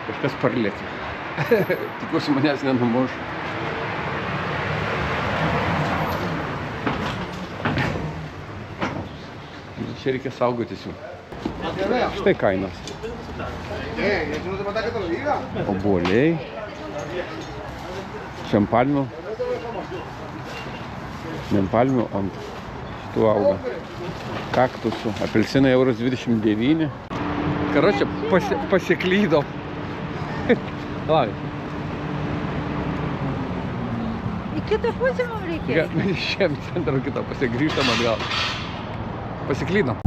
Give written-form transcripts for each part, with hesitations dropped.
Kažkas parlėkė. Tikiuosi manęs nenumuš. Čia reikia saugotis jų. Štai kainos. Obuoliai. Šempalmių. Nempalmių ant šitų auga. Kaktusų. Apelsinai €29. Karočią, pasiklydau. Lai. Į kitą pusę mums reikia. Šiam centrą kitą pusę grįžtam atgal. Pasiklydom.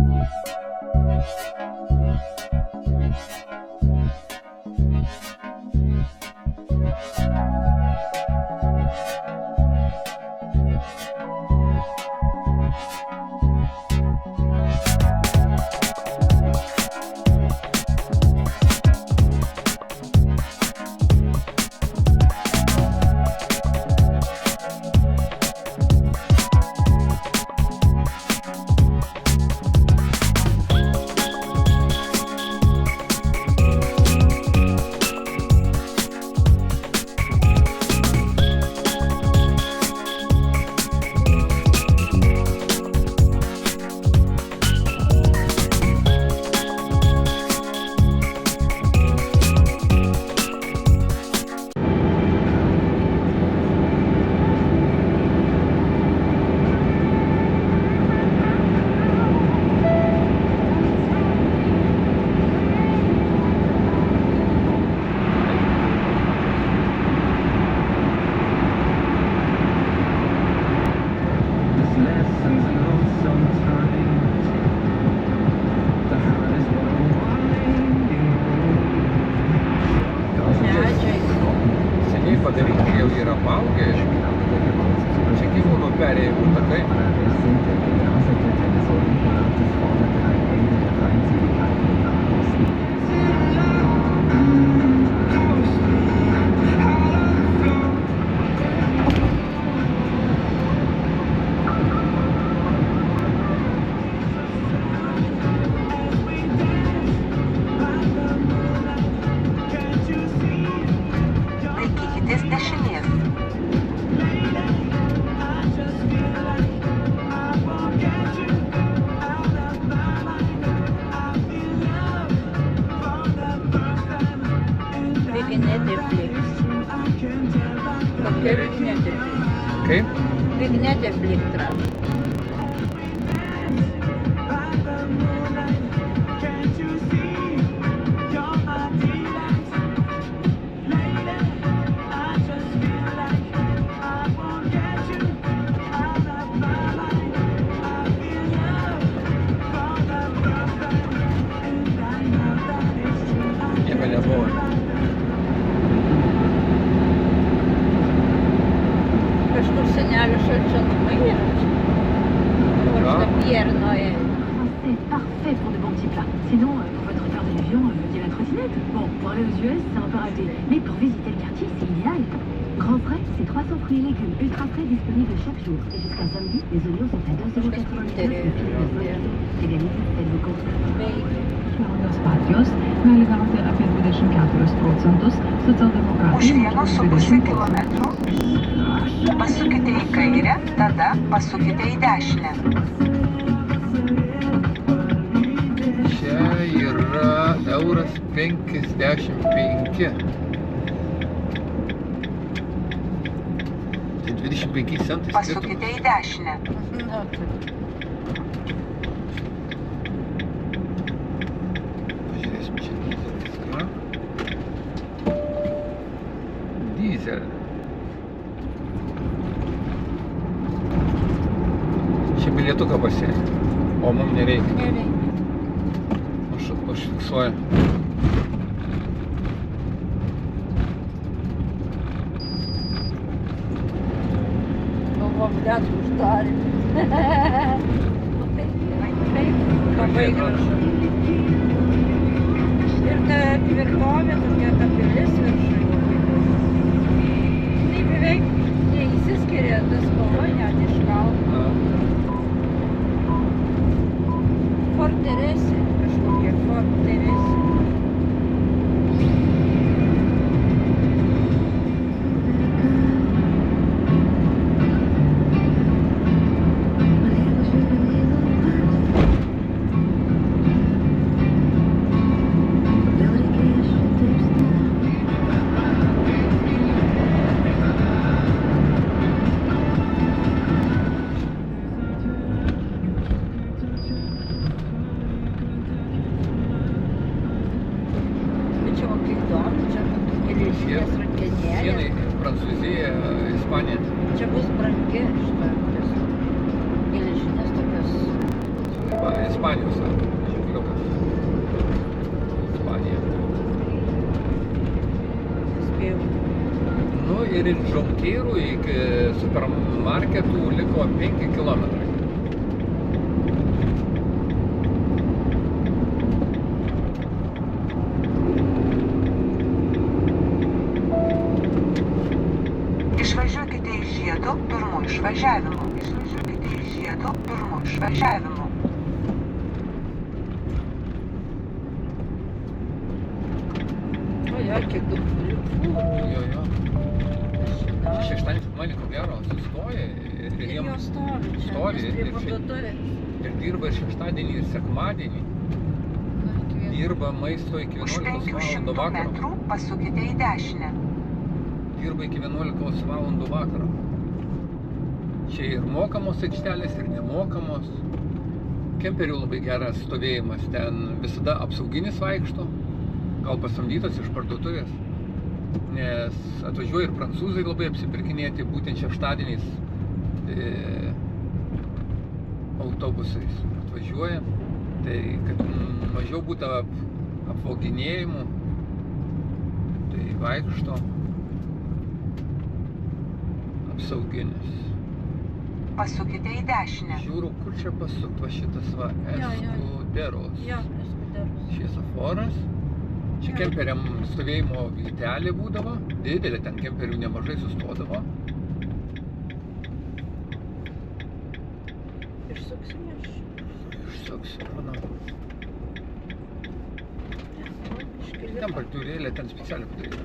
Padaryti jau yra paaugę. Čia gyvūnų perėjimų takai. Kaip? Vignetė Pliktra. Nieko nebuvo. Kažkur senelio šalčio namai yra. Piernoje. C'est parfait pour de bons petits plats. Sinon, pour votre heure de l'avion, il y a la trottinette. Bon, pour aller aux US, c'est un peu raté. Mais pour visiter le quartier, c'est idéal. Grand frais, c'est 300 fruits et légumes ultra frais disponibles chaque jour. Et jusqu'à samedi, les oignons sont à 2,99 €. Legalizm, faites-vous courses. Liaudies partijos gali gauti apie 24%, socialdemokratai Už 1,5 kilometrų pasukite į kairę, tada pasukite į dešinę. Čia yra €55. Tai 25 centai. Pasukite į dešinę. Pažiūrėsim, čia dyzelis yra. Dyzelį. Čia bilietuką pasiėmė, o mums nereikia. Nereikia. Aš fiksuoju. Buvo blėt uždarė. Labai gražu. Ir ta tvirtovė, tokia ta pilis viršui. Tai beveik neįsiskiria ta spalva net iš kalno. Fort Teresė, kažkokia Fort Teresė. sienai Prancūzija, Ispanija. Čia bus brangi šita geležinės tokios. Va, Ispanijos ženkliukas. Ispanija. Spėjau. Nu ir iš Žonkyrų iki supermarketų liko 5 kilometrai. Išvažiuokite iš žiedo pirmu išvažiavimu. Išvažiuokite iš žiedo pirmu išvažiavimu. O jo, kiek daug fūrų. Jo. Šeštadienį, sekmadienį, ko gero, sustoja ir Ir jiem jo stovi čia. stovi Nes prie ir parduotuvės. ir dirba ir šeštadienį, ir sekmadienį. Nu, iki vieno. Dirba maisto iki Už 11 valandų 500 vakaro. metrų pasukite į dešinę. Dirba iki 11 valandų vakaro. Čia ir mokamos aikštelės, ir nemokamos. Kemperių labai geras stovėjimas. Ten visada apsauginis vaikšto. Gal pasamdytas iš parduotuvės. Nes atvažiuoja ir prancūzai labai apsipirkinėti būtent šeštadieniais autobusais atvažiuoja. Tai kad mažiau būtų apvoginėjimų, tai vaikšto apsauginis. Pasukite į dešinę. Žiūriu, kur čia pasukti, va šitas va, Jo. Eskuderos. Jo, eskuderos. Šviesoforas. Čia Jo. kemperiam stovėjimo vietelė būdavo, didelė, ten kemperių nemažai sustodavo. Išsuksim iš. Išsuksiu, manau. Iškeliu. Ten parduotuvėlė, ten specialiai padaryta.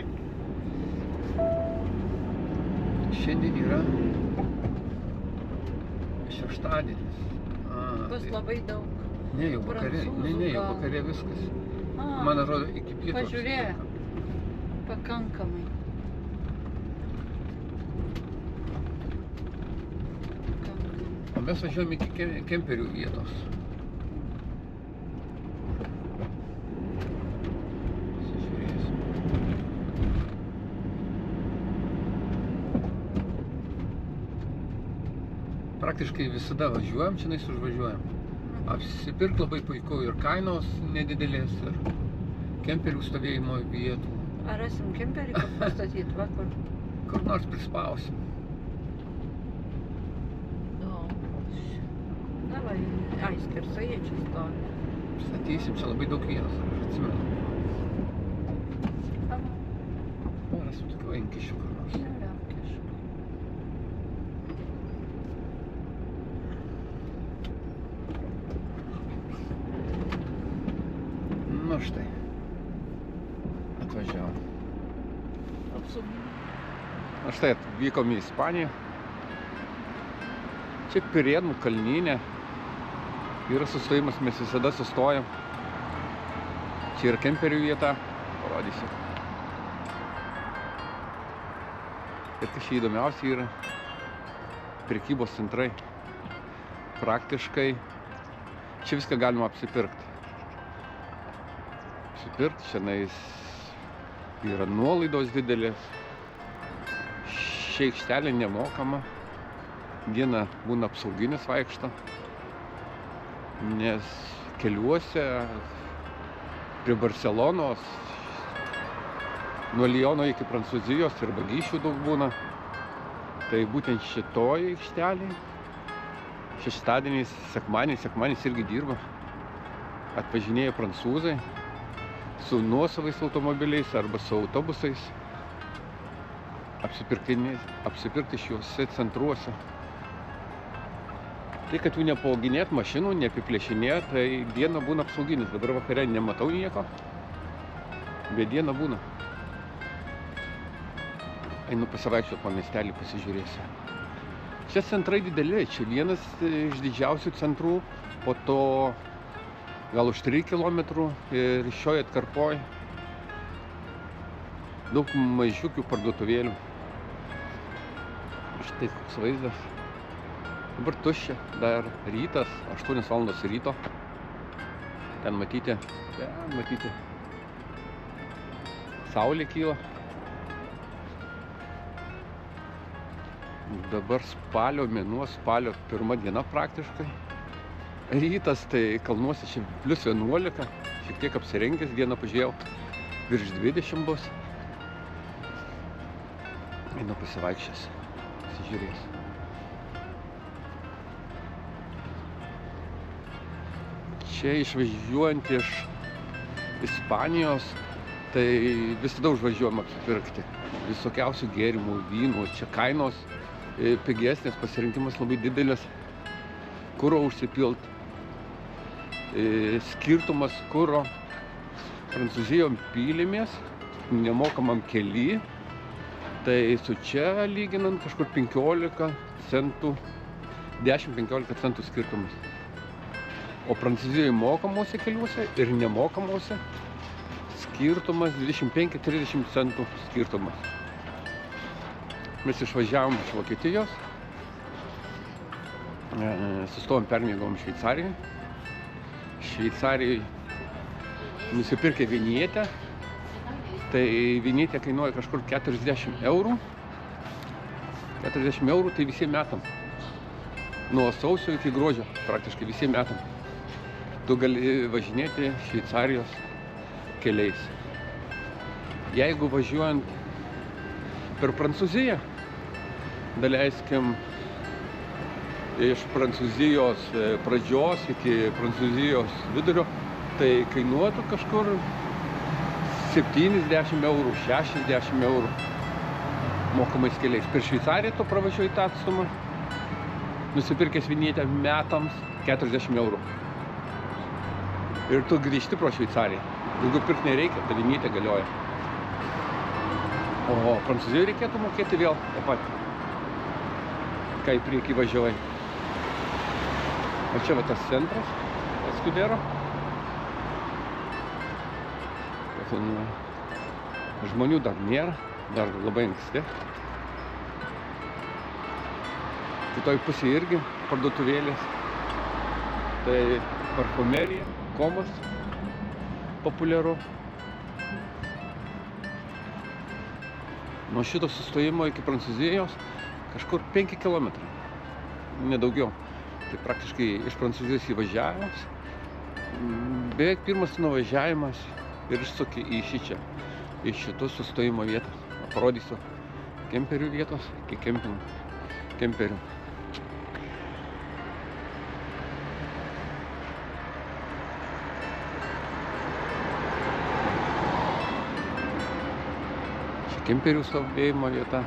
Šiandien yra šeštadienis. Bus labai daug. Ne, jau vakare, ne, jau vakare viskas. Man atrodo, iki pietų. Pažiūrėk. Pakankamai. O mes važiuojam iki kemperių vietos. Pasižiūrėsim. Praktiškai visada važiuojam, čionais užvažiuojam. Apsipirkt labai puiku ir kainos nedidelės, ir kemperių stovėjimo vietų. Ar rasim kemperį, kad pastatyt vakar? Kur nors prispausim. Davai, ai, skersai jie čia stovi. Statysim, čia labai daug vietos, aš atsimenu. O, rasim tokių enkišių kur nors. Nu štai. Atvažiavom. Na štai atvykom į Ispaniją. Čia Pirėnų kalnyne. Yra sustojimas, mes visada sustojam. Čia yra kemperių vieta. Parodysiu. Ir kas čia įdomiausia yra prekybos centrai. Praktiškai čia viską galima apsipirkti. Šiandien yra nuolaidos didelės. Ši aikštelė nemokama. Dieną būna apsauginis vaikšto. Nes keliuose prie Barcelonos, nuo Liono iki Prancūzijos ir vagysčių daug būna. Tai būtent šitoj aikštelėj šeštadieniais, sekmadieniais irgi dirba. Atvažinėja prancūzai su nuosavais automobiliais arba su autobusais apsipirkti šiuose centruose. Tai, kad jų nepavoginėt mašinų, neapiplėšinėt, tai diena būna apsauginis. Dabar vakare nematau nieko, bet diena būna. Einu pasivaikščiot po miestelį, pasižiūrėsiu. Čia centrai dideli, čia vienas iš didžiausių centrų, po to gal už 3 kilometrų ir šioje atkarpoje daug mažiukių parduotuvėlių. Štai koks vaizdas. Dabar tuščia, dar rytas, 8 valandos ryto. Ten matyti, saulė kyla. Dabar spalio mėnuo, spalio 1 diena praktiškai. Rytas tai kalnuose čia +11, šiek tiek apsirengęs, dieną pažiūrėjau, virš 20 bus. Einu pasivaikščias, pasižiūrės. Čia išvažiuojant iš Ispanijos, tai visada užvažiuojam apsipirkti. Visokiausių gėrimų, vynų, čia kainos pigesnės, pasirinkimas labai didelis, kuro užsipilt, skirtumas kuro Prancūzijom pylimės, nemokamam kely, tai su čia lyginant kažkur 15 centų, 10-15 centų skirtumas. O Prancūzijoje mokamuose keliuose ir nemokamuose skirtumas 25-30 centų skirtumas. Mes išvažiavom iš Vokietijos, sustojom permiegavom Šveicarijoje. Šveicarijoje nusipirkę vinietę, tai vinietė kainuoja kažkur 40 eurų. 40 eurų tai visiem metam. Nuo sausio iki gruodžio praktiškai visiem metam. Tu gali važinėti Šveicarijos keliais. Jeigu važiuojant per Prancūziją, daleiskim iš Prancūzijos pradžios iki Prancūzijos vidurio, tai kainuotų kažkur 70 eurų, 60 eurų mokamais keliais. Per Šveicariją tu pravažiuoji tą atstumą, nusipirkęs vinietę metams 40 eurų. Ir tu grįžti pro Šveicariją. Daugiau pirkti nereikia, ta vinietė galioja. O Prancūzijoje reikėtų mokėti vėl tą patį, kai į priekį važiuoji. O čia va tas centras, Escudero. Žmonių dar nėra, dar labai anksti. Kitoj pusėje irgi parduotuvėlės. Tai parfumerija, Komas populiaru. Nuo šito sustojimo iki Prancūzijos kažkur 5 kilometrai, nedaugiau. Tai praktiškai iš Prancūzijos įvažiavimas, beveik pirmas nuvažiavimas ir išsuki į šičia, į šitos sustojimo vietą. Parodysiu kemperių vietos, iki kemperių. Kemperių stovėjimo vieta.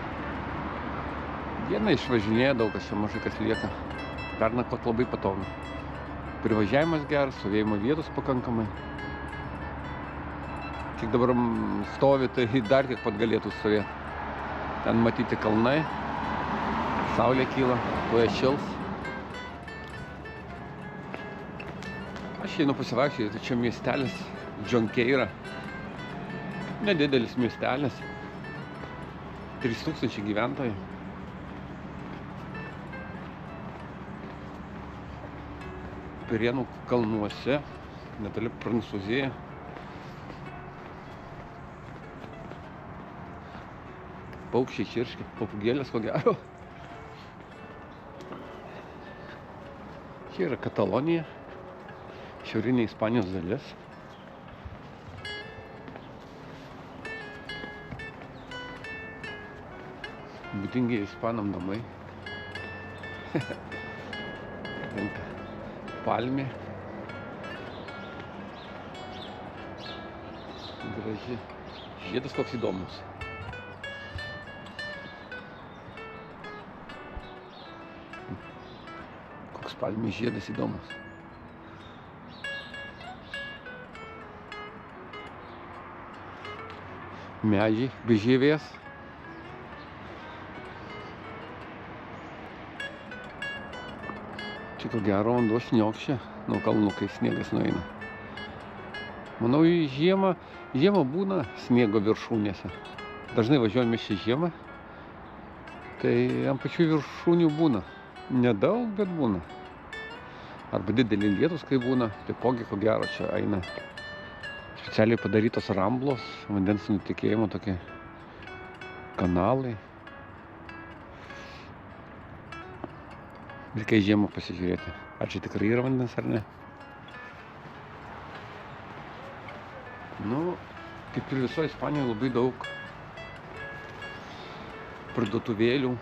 Dieną išvažinėja daug kas, čia mažai kas lieka. Pernakvot labai patogu. Privažiavimas geras, stovėjimo vietos pakankamai. Kiek dabar stovi, tai dar kiek pat galėtų stovėti. Ten matyti kalnai, saulė kyla, tuoja šils. Aš einu pasivaikščioti, tai čia miestelis Jonqueira. Nedidelis miestelis. 3000 gyventojų. Pirėnų kalnuose, netoli Prancūzija. Paukščiai čirškia, papugėlės ko gero. Čia yra Katalonija, šiaurinė Ispanijos dalis. Būdingi ispanam namai. Palmė. Graži. Žiedas koks įdomus. Koks palmės žiedas įdomus. Medžiai, bežievės. Čia ko gero vanduo šniokščia nuo kalnų, kai sniegas nueina. Manau, žiemą būna sniego viršūnėse. Dažnai važiuojame šią žiemą, tai ant pačių viršūnių būna. Nedaug, bet būna. Arba didelį lietus, kai būna, taipogi ko gero čia eina specialiai padarytos ramblos, vandens nutekėjimo tokie kanalai. Reikia į žiemą pasižiūrėti, ar čia tikrai yra vandens ar ne. Nu, kaip ir visoje Ispanijoje labai daug parduotuvėlių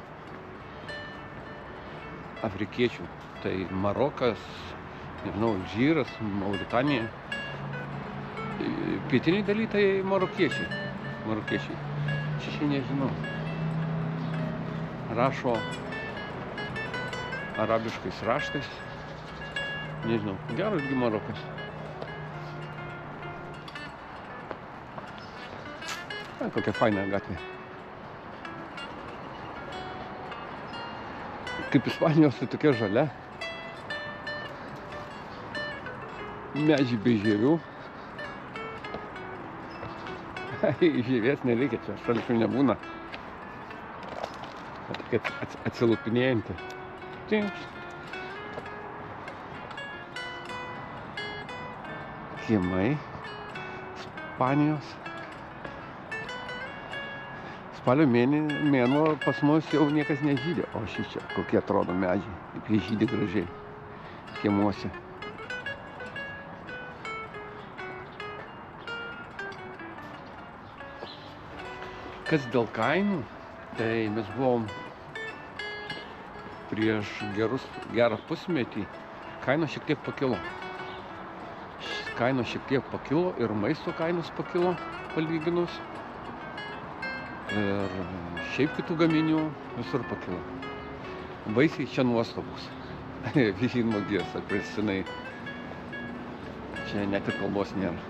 afrikiečių. Tai Marokas, nežinau, Alžyras, Mauritanija. Pietiniai daly tai marokiečiai. Čia nežinau. Rašo arabiškais raštais. Nežinau, geras gi Marokas. Kokia faina gatvė. Kaip Ispanijos, tai tokia žalia. Medžiai bei žievių. Žievės nereikia, čia šalčių nebūna. Tokia atsilupinėjanti. Kiemai Ispanijos. Spalio mėnuo pas mus jau niekas nežydė, o šičia kokie atrodo medžiai, kaip jie žydė gražiai kiemuose. Kas dėl kainų, tai mes buvom prieš gerą pusmetį, kainos šiek tiek pakilo. Kainos šiek tiek pakilo ir maisto kainos pakilo palyginus. Ir šiaip kitų gaminių visur pakilo. Baisiai čia nuostabus. Vynuogės, apelsinai. Čia net ir kalbos nėra.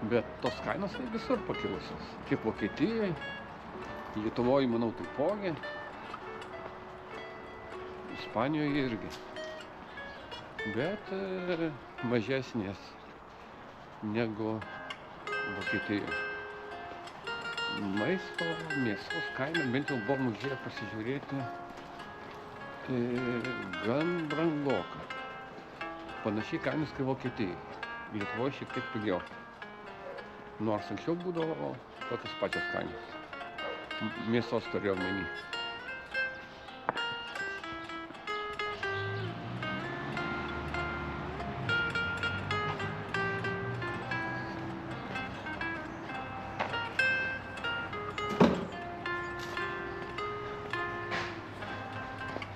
Bet tos kainos tai visur pakilusios. Tiek Vokietijoje, Lietuvoje, manau, taipogi. Ispanijoje irgi. Bet mažesnės negu Vokietijoje. Maisto, mėsos kaina, bent jau buvom užėję pasižiūrėti, gan brangoka. Panašiai kainos kaip Vokietijoje. Lietuvoje šiek tiek pigiau. Nors anksčiau būdavo tokios pačios kainos. Mėsos turėjau omeny.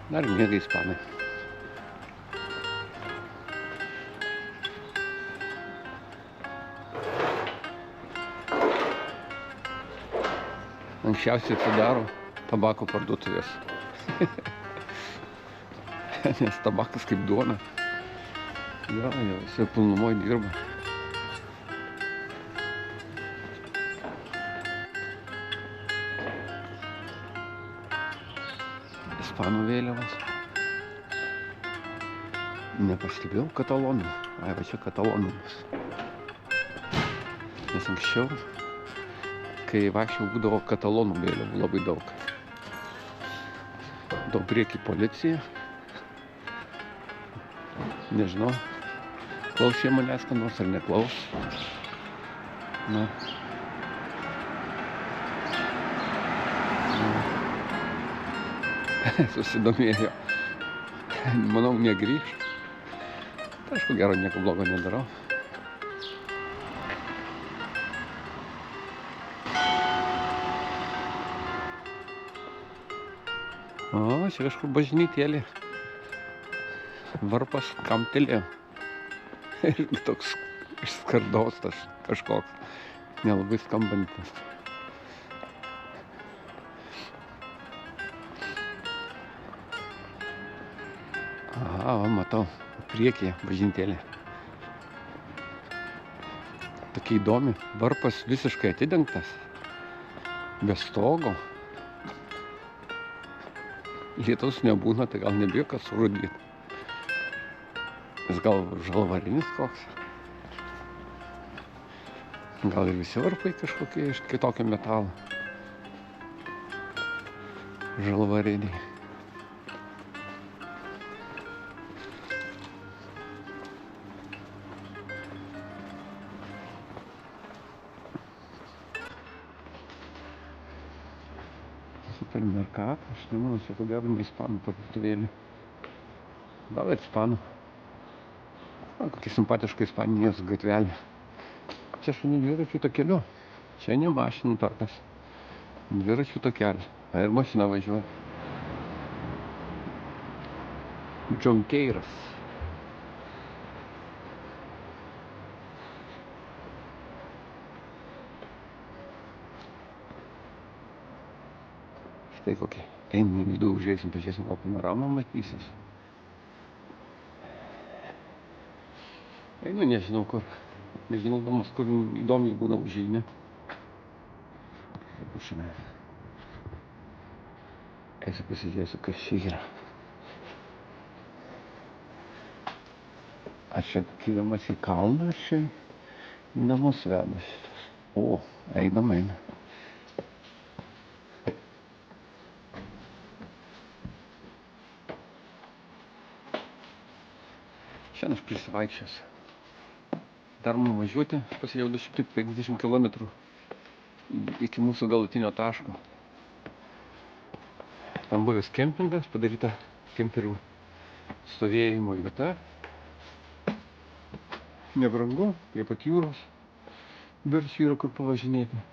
Dar miega ispanai. Anksčiausiai atsidaro tabako parduotuvės. Nes tabakas kaip duona. Jo, jisai pilnumoj dirba. Ispanų vėliavos. Nepastebėjau katalonų. Ai, va čia katalonų bus. Nes anksčiau, kai vaikščiau, būdavo katalonų vėliavų labai daug. Daug prieky policija. Nežinau, klausė manęs ką nors ar neklaus. Na. Susidomėjo. Manau, negrįš. Tai aš ko gero nieko blogo nedarau. O, čia kažkur bažnytėlė. Varpas kamtelė. Ir toks iš skardos tas kažkoks nelabai skambantis. Aha, va, matau, priekyje bažnytėlė. Tokia įdomi. Varpas visiškai atidengtas. Be stogo. Lietaus nebūna, tai gal nebijo, kas surūdyt. Jis gal žalvarinis koks. Gal ir visi varpai kažkokie iš kitokio metalo. Žalvariniai. supermercado, aš nemanau, čia ko gero ne ispanų parduotuvėlė. Gal ir ispanų. Kokia simpatiška Ispanijos gatvelė. Čia šalia dviračių takeliu. Čia ne mašinų takas. Dviračių takelis. Ir mašina važiuoja. Džonkeiras. Štai kokia. Einam į vidų, užeisim, pažiūrėsim, gal panoramą matysis. Einu, nežinau kur. Nežinodamas, kur įdomiai būna užeini. Pušime. Eisiu pasižiūrėsiu, kas čia yra. Aš čia kydamas į kalną, aš čia į namus vedu šitas. O, einam. Šiandien aš prisivaikščiosiu. Dar man važiuoti, pasijau 250 km iki mūsų galutinio taško. Tam buvęs kempingas, padaryta kemperių stovėjimo vieta. Nebrangu, prie pat jūros. Dviračių yra kur pavažinėti.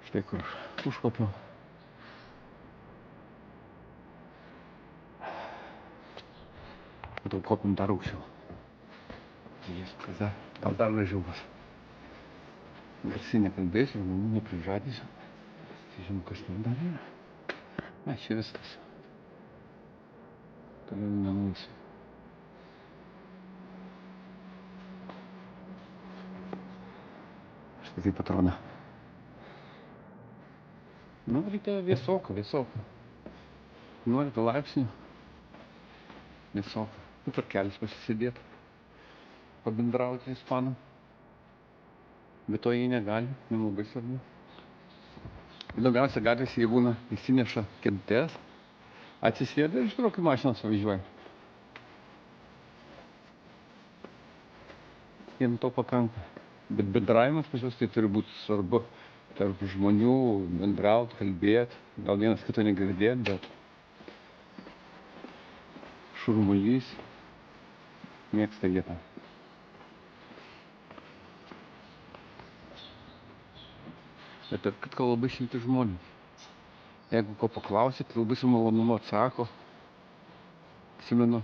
Štai kur užkopiau. Matau, kopim dar aukščiau. Gal dar gražiau bus. Garsiai nekalbėsiu, žmonių neprižadysiu. Žinau, kas ten dar yra. Čia viskas. Toliau nenueisiu. Štai taip atrodo. Nu, ryte vėsoka. 11 laipsnių. Vėsoka. Per kelius pasisėdėti. Pabendrauti ispanam. Bet to jie negali, nelabai svarbu. Įdomiausia gatvėse jie būna įsineša kėdutes, atsisėda ir ištraukia mašinas važiuoja. Jiem to pakanka. Bet bendravimas pas juos tai turi būti svarbu. Tarp žmonių bendrauti, kalbėti, gal vienas kito negirdėti, bet šurmulys mėgsta jie tą. Bet kad labai šilti žmonės. Jeigu ko paklausit, labai su malonumu atsako. Atsimenu.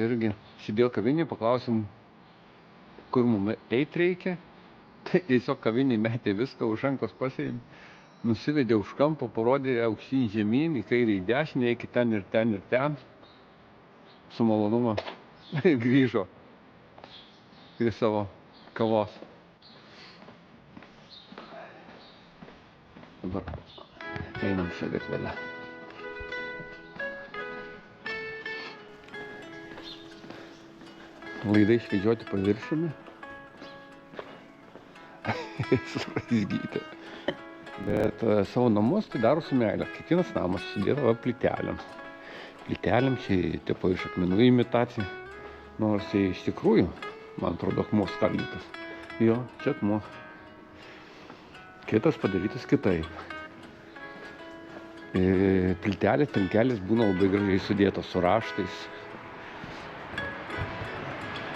Irgi sėdėjau kavinėje, paklausim, kur mums eit reikia. Tai tiesiog kavinėje metė viską, už rankos pasiėmė. Nusivedė už kampo, parodė aukštyn žemyn, į kairę į dešinę, eikit ten ir ten ir ten. Su malonumu grįžo prie savo kavos. Dabar einam šią gatvelę. Laidai išvedžioti paviršiumi. Surazgyti. Bet savo namus tai daro su meile. Kiekvienas namas sudėdavo plytelėm. Plytelėm čia tipo iš akmenų imitacija. Nors tai iš tikrųjų, man atrodo, akmuo skaldytas. Jo, čia akmuo. Kitas padarytas kitaip. Plytelės, tankelės būna labai gražiai sudėtos su raštais.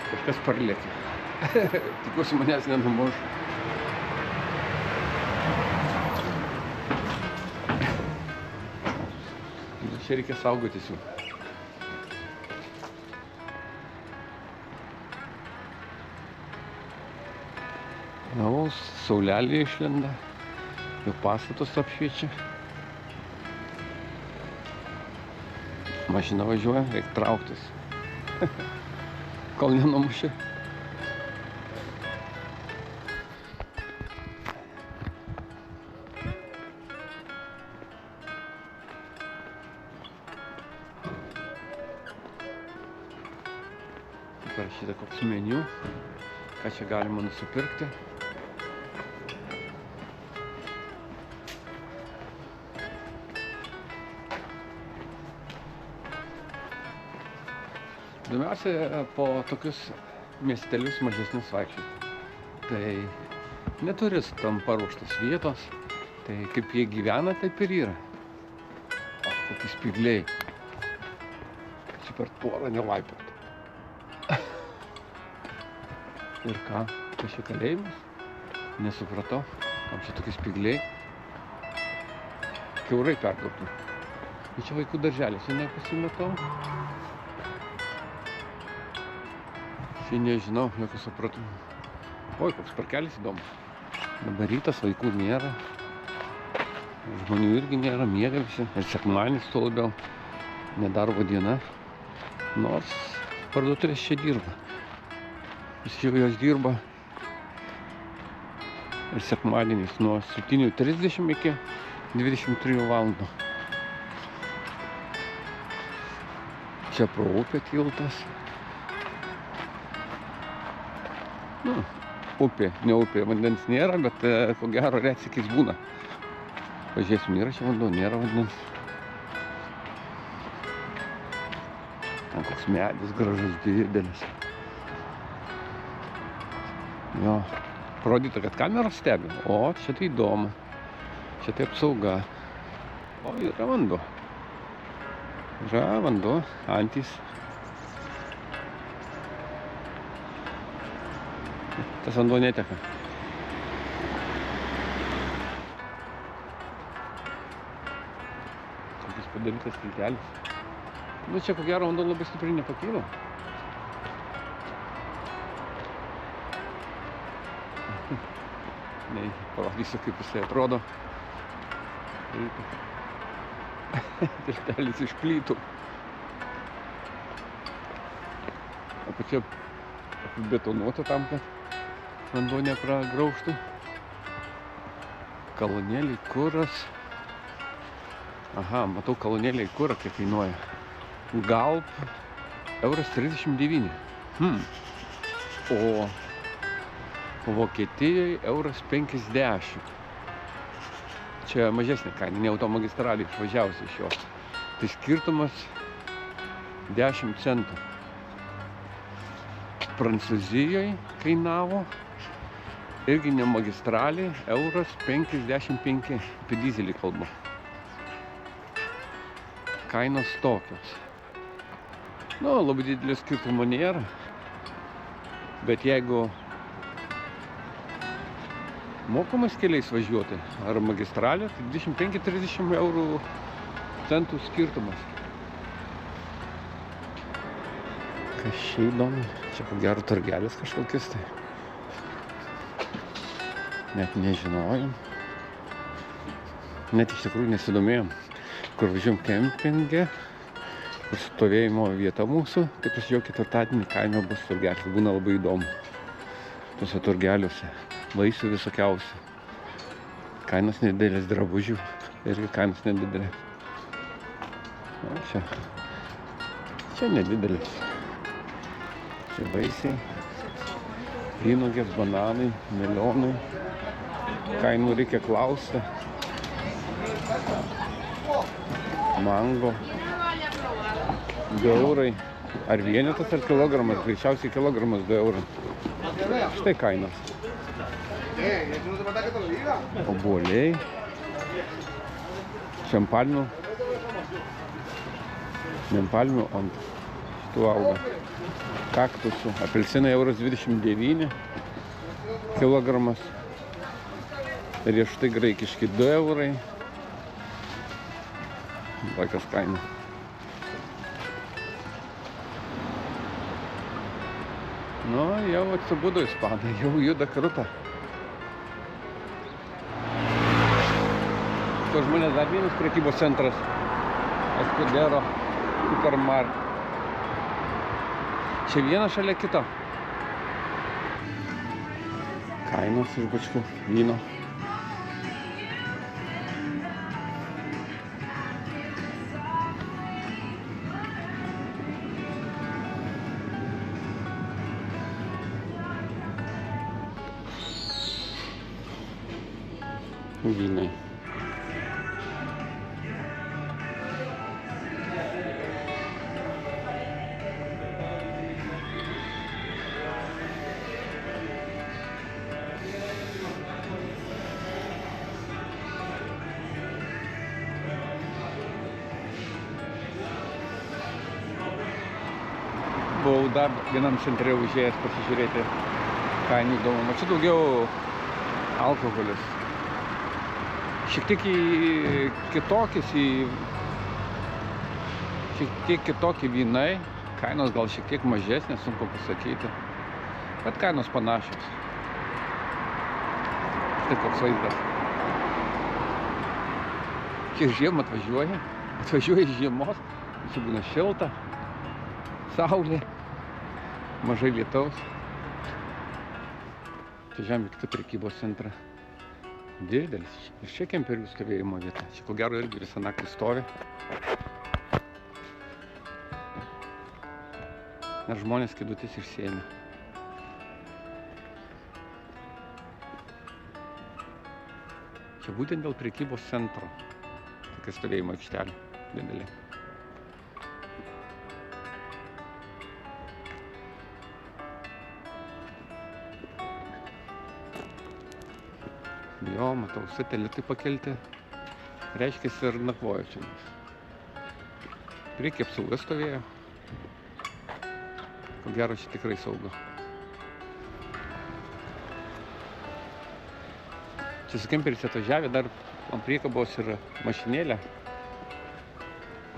Kažkas parlėkė. Tikiuosi manęs nenumuš. Čia reikia saugotis jų. Na, o saulelė išlenda, jau pastatus apšviečia. Mašina važiuoja, reikia trauktis. Kol nenumušė. Parašyta koks meniu, ką čia galima nusipirkti. Įdomiausia po tokius miestelius mažesnius vaikščioti. Tai neturi tam paruoštos vietos. Tai kaip jie gyvena, taip ir yra. O, kokie spygliai. Čia per tvorą nelaipiot. Ir ką? Tai čia kalėjimas? Nesupratau. Kam čia tokie spygliai? Kiaurai perduotų. Ir čia vaikų darželis, čia nepasimetau. Čia nežinau, jokio supratau. Oi, koks parkelis įdomus. Dabar rytas, vaikų nėra. Žmonių irgi nėra, miega visi. Ir sekmadienis tuo labiau. Nedarbo diena. Nors parduotuvės čia dirba. Visi jau jos dirba. Ir sekmadieniais nuo 7:30 iki 23 valandų. Čia pro upę tiltas. Nu, upė, ne upė, vandens nėra, bet ko gero retsykiais būna. Pažiūrėsim, yra čia vanduo, nėra vandens. Ten koks medis gražus, didelis. Jo, parodyta, kad kameros stebi. O, čia tai įdomu. Čia tai apsauga. O, yra vanduo. Yra vanduo, antys. Tas vanduo neteka. Kokis padarytas tiltelis. Nu, čia ko gero vanduo labai stipriai nepakyla. Ne, parodysiu, kaip jisai atrodo. Tiltelis iš plytų. Apačia betonuota tam, kad vanduo nepragraužtų. Kolonėliai kuras. Aha, matau kolonėliai kurą, kiek kainuoja. Galp €39. O Vokietijoje €50. Čia mažesnė kaina, ne automagistraliai išvažiavusi iš jos. Tai skirtumas 10 centų. Prancūzijoje kainavo irgi ne magistraliai €55. Apie dizelį kalbu. Kainos tokios. Nu, labai didelio skirtumo nėra. Bet jeigu mokamas keliais važiuoti ar magistralė, tai 25-30 eurų centų skirtumas. Kas čia įdomu? Čia ko gero turgelis kažkokius tai. Net nežinojom. Net iš tikrųjų nesidomėjom. Kur važiuojam kempinge, kur stovėjimo vieta mūsų, tai pasižiūrėjau ketvirtadienį kaime bus turgelis. Būna labai įdomu. Tuose turgeliuose. Vaisių visokiausių. Kainos nedidelės, drabužių irgi kainos nedidelės. O čia nedidelės. Čia vaisiai, vynuogės, bananai, melionai. Kainų reikia klausti. Mango. 2 eurai. Ar vienetas, ar kilogramas? Greičiausiai kilogramas 2 eurai. Štai kainos. Obuoliai. Šempalmių. Nempalmių ant šitų auga. Kaktusų. Apelsinai €29 kilogramas. Riešutai graikiški 2 eurai. Tokios kainos. Nu, jau atsibudo ispanai, jau juda kruta. To žmonės dar vienas prekybos centras. Escudero Supermarket. Čia vienas šalia kito. Kainos iš bačkų vyno. Vynai. Buvau dar vienam centre užėjęs pasižiūrėti kainų įdomumą. Čia daugiau alkoholis. Šiek tiek kitokie vynai. Kainos gal šiek tiek mažesnės, sunku pasakyti. Bet kainos panašios. Štai koks vaizdas. Čia žiemą atvažiuoja žiemos, čia būna šilta, saulė, mažai lietaus. Čia žemė kitą prekybos centrą. Didelis. Ir čia kemperių stovėjimo vieta. Čia ko gero irgi visą naktį stovi. Nes žmonės kėdutės išsiėmė. Čia būtent dėl prekybos centro. Tokia stovėjimo aikštelė didelė. Jo, matau, satelitai pakelti. Reiškiasi ir nakvojo čia. Prieky apsauga stovėjo. Ko gero, čia tikrai saugu. Čia su kemperis atvažiavę, dar ant priekabos ir mašinėlę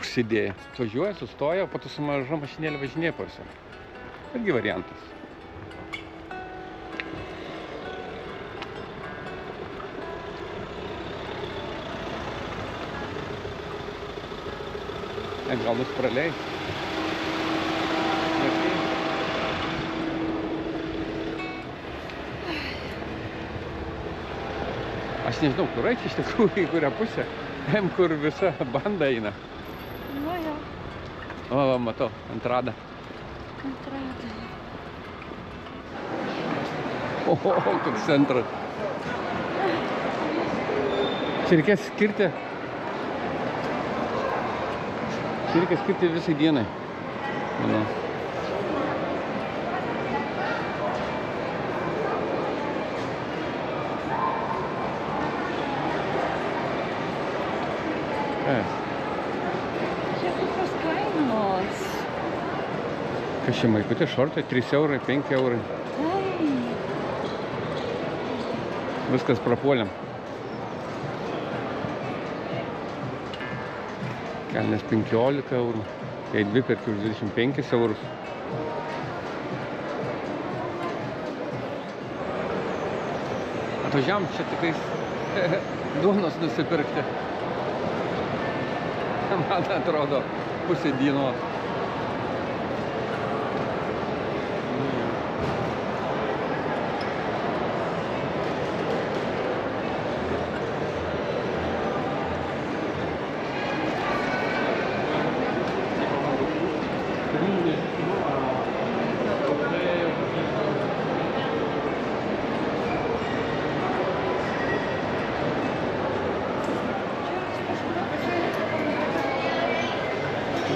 užsidėję. Atvažiuoja, sustoja, po to su maža mašinėlė važinėja po visą. Irgi variantas. Gal mus praleis. Aš nežinau, kur eiti iš tikrųjų, į kurią pusę. Kur visa banda eina. Nu jo. O, matau, Entrada. Entrada. Oho, koks centras. Čia reikės skirti visai dienai. Manau. Čia kokios kainos. Kas čia maikutė, šortai, 3 eurai, 5 eurai. Viskas prapuolėm. Kelnės 15 eurų. Jei 2 perki už 25 eurus. Atvažiavom čia tikrais duonos nusipirkti. Man atrodo, pusė dienos.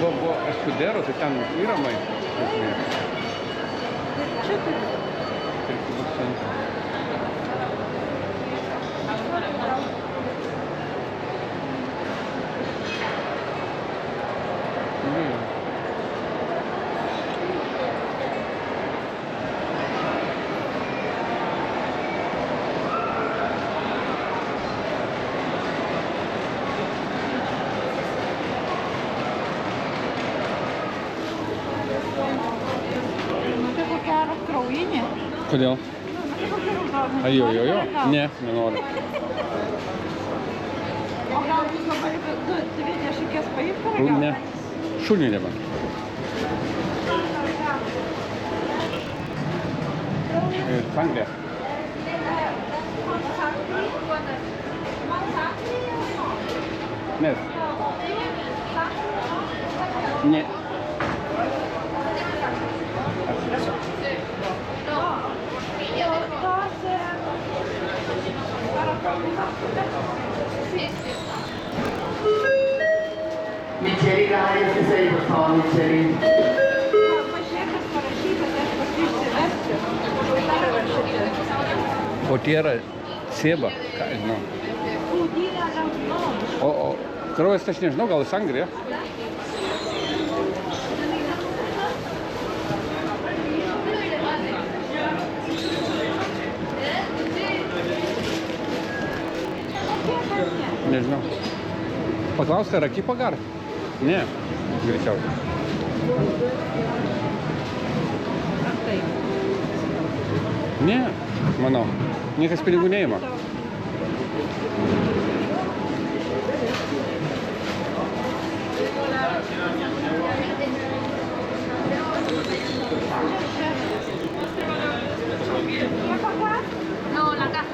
Buvo Escudero, tai ten yra maistas. Čia turiu. Prekybos centras. Kraujinė. Kodėl? Ai, jo. Ne, nenoriu. O gal jūs labai dvi dešikės paimti? Ne. Šunių neba. Sanglė. Nes. Ne. Mičeli gali atsisai pasaulį mičeli. Pažiūrėkas parašytas, aš pati išsivesti. Potiera, sėba, ką žinau. Kūdynę gamtos. O kraujas, aš nežinau, gal sangrė? Nežinau. Paklausk, ar akį pagar? Ne, greičiausiai. Ar taip? Ne, manau. Niekas pinigų neima. No, la caja.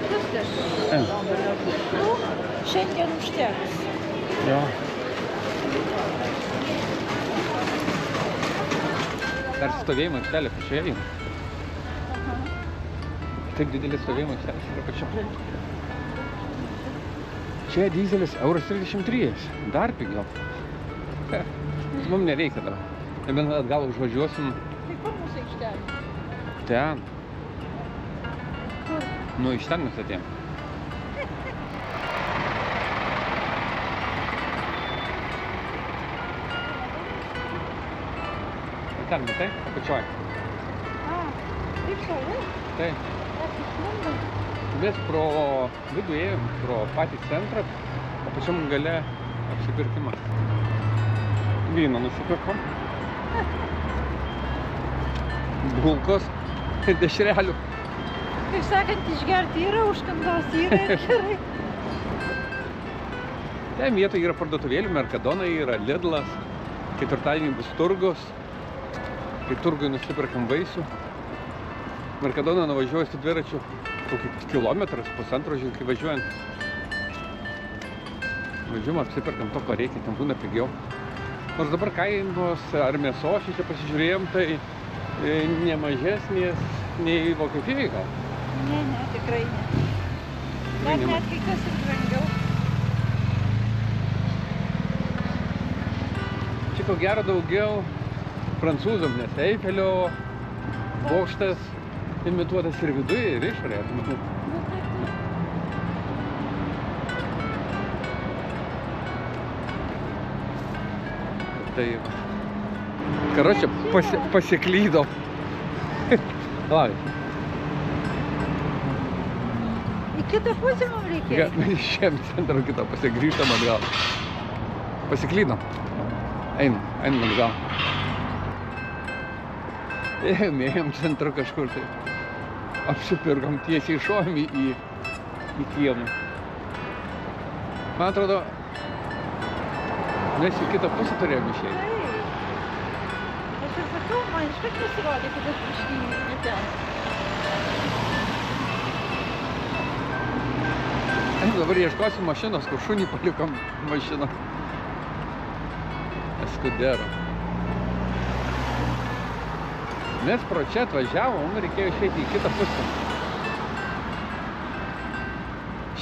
Viskas. Nu, šiandien užteks. Jo. Dar stovėjimo aikštelė pačioje. Taip didelis stovėjimo aikštelės yra pačia. Čia dyzelis €33. Dar pigiau. Mums nereikia dar. Nebent atgal užvažiuosim Tai kur mūsų aikštelė? ten. Kur? Nu, iš ten mes atėjom. Ten, matai? Apačioj. Taip toli? Taip. Mes pro vidų ėjom, pro patį centrą, o pačiam gale apsipirkimas. Vyno nusipirkom. Bulkos ir dešrelių. Kaip sakant, išgerti yra, užkandos yra ir gerai. Ten vietoje yra parduotuvėlių, Mercadona yra, Lidlas. Ketvirtadienį bus turgus. Kai turgui nusipirkam vaisių. Mercadona nuvažiuoju su dviračiu kokį kilometras, pusantro žiūrėjau, kai važiuojant. Važiuojam, apsipirkam to, ko reikia, ten būna pigiau. Nors dabar kainos ar mėsos čia pasižiūrėjom, tai nemažesnės nei Vokietijoje gal. Ne, tikrai ne. Net kai kas ir brangiau. Čia ko gero daugiau prancūzam, nes Eifelio bokštas imituotas ir viduje, ir išorėje. Tai karočią pasiklydom. Lavi. Į kitą pusę mums reikėjo. Šiam centro kitą pusę grįžtam atgal. Pasiklydom. Einam atgal. Ėjom centru kažkur tai. Apsipirkom, tiesiai šovėm į kiemą. Man atrodo, mes į kitą pusę turėjom išeiti. Taip. Aš ir sakau, man iškart pasirodė, kad aš biškį ne ten. Dabar ieškosim mašinos, kur šunį palikom mašiną. Eskudero. Mes pro čia atvažiavom, mums reikėjo išeiti į kitą pusę.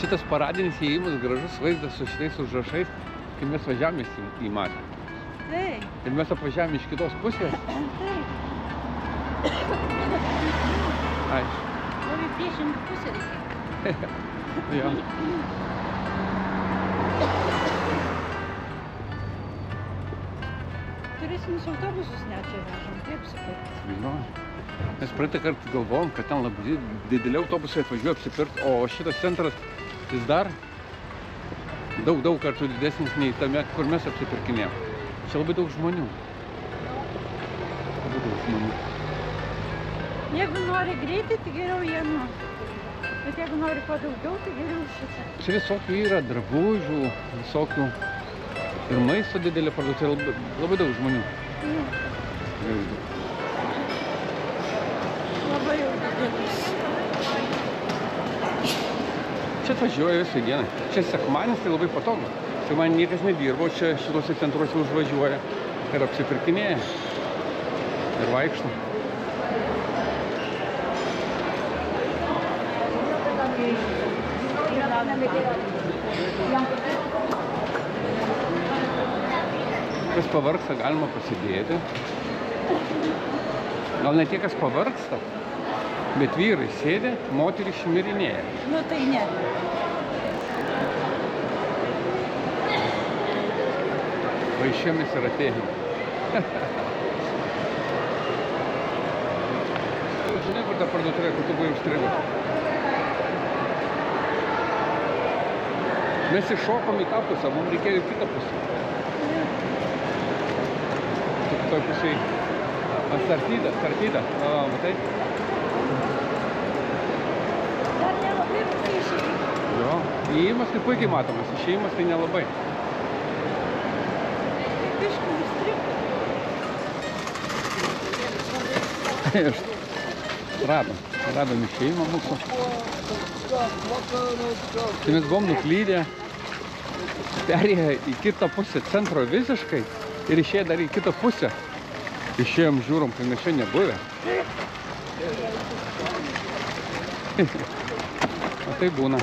Šitas paradinis įėjimas, gražus vaizdas su šitais užrašais, kai mes važiavom į matę. Taip. Ir mes apvažiavom iš kitos pusės. Taip. Aišku. Labai priešingą pusę reikia. Jo. Turėsinius autobusus net čia vežam, taip supirkti. Jo. Mes praeitą kartą galvojom, kad ten labai dideli autobusai atvažiuoja apsipirkti, o šitas centras jis dar daug kartų didesnis nei tame, kur mes apsipirkinėjom. Čia labai daug žmonių. Labai daug žmonių. Jeigu nori greitai, tai geriau vienu. Bet jeigu nori kuo daugiau, tai geriau šitą. Čia visokių yra drabužių, visokių ir maisto didelė parduotuvė, labai daug žmonių. Labai jau didelis. Čia atvažiuoja visai dienai. Čia sekmadienis, tai labai patogu. Sekmadienį niekas nedirbo, čia šituose centruose užvažiuoja ir apsipirkinėja. Ir vaikšto. Kas pavargsta, galima pasidėti. Gal ne tie, kas pavargsta, bet vyrai sėdi, moterys šmirinėja. Nu tai ne. Vaišėmis ir atėjom. parduotuvė, kur tu buvai užstrigus. Mes iššokom į tą pusę, mums reikėjo į kitą pusę. Kitoj pusėje. Sartyda. Va, matai? Dar nelabai visi išėjai. Jo. Įėjimas tai puikiai matomas, išėjimas tai nelabai. Biškį užstrigti. Radom išėjimą mūsų. Tai mes buvom nuklydę, perėję į kitą pusę centro visiškai ir išėję dar į kitą pusę. Išėjom, žiūrom, kai mes čia nebuvę. O tai būna.